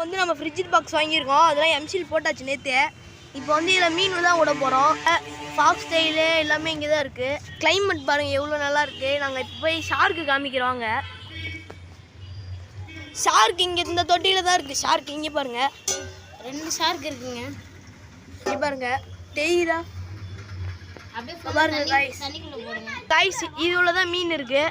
வந்து நம்ம fridge box வாங்கியிருக்கோம். அதெல்லாம் எம்சில் போட்டாச்சு நேற்று. இப்போ வந்து இதில் மீன் தான் விட போகிறோம். ஃபாக்ஸ் ஸ்டைலு எல்லாமே இங்கே தான் இருக்குது. கிளைமேட் பாருங்கள் எவ்வளோ நல்லா இருக்குது. நாங்கள் இப்போ போய் ஷார்க்கு காமிக்கிறோங்க. ஷார்க் இங்கே இந்த தொட்டியில் தான் இருக்குது. ஷார்க் இங்கே பாருங்கள், 2 ஷார்க் இருக்குங்க. இங்கே பாருங்கள் தெரியுதா? பாருங்க கைஸ், இதுல தான் மீன் இருக்கு.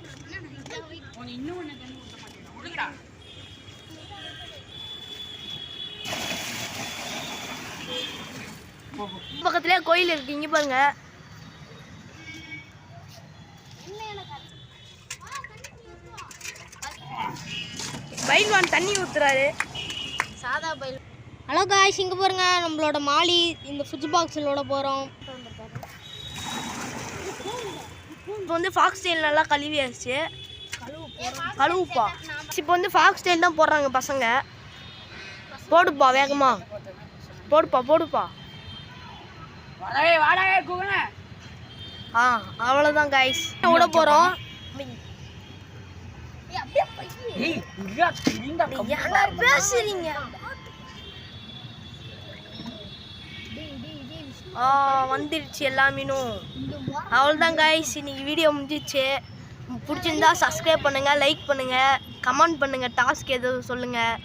பக்கத்துலயே கோயில் இருக்கு. இங்க பாருங்க. பைல்வான் தண்ணி ஊத்துறாரு. சாதா பைல். ஹலோ காய்ஸ், இங்க பாருங்க நம்மளோட மாலி இந்த ஃப்ரிட்ஜ் பாக்ஸிலோட போறோம். இப்போ வந்து ஃபாக்ஸ் ஸ்டைல் நல்லா கழுவியாச்சு. கழுவுப்பா. இப்போ வந்து ஃபாக்ஸ் ஸ்டைல் தான் போடுறாங்க பசங்க. போடுப்பா வேகமா போடுப்பா. அவ்வளோதான் காய்ஸ், விட போகிறோம். பேசுறீங்க. வந்துடுச்சு எல்லா மீனும். அவ்வளோதான் காய்ஸ், இன்னைக்கு வீடியோ முடிஞ்சிச்சு. பிடிச்சிருந்தா சப்ஸ்கிரைப் பண்ணுங்கள், லைக் பண்ணுங்கள், கமெண்ட் பண்ணுங்கள், டாஸ்க் எதுவும் சொல்லுங்கள்.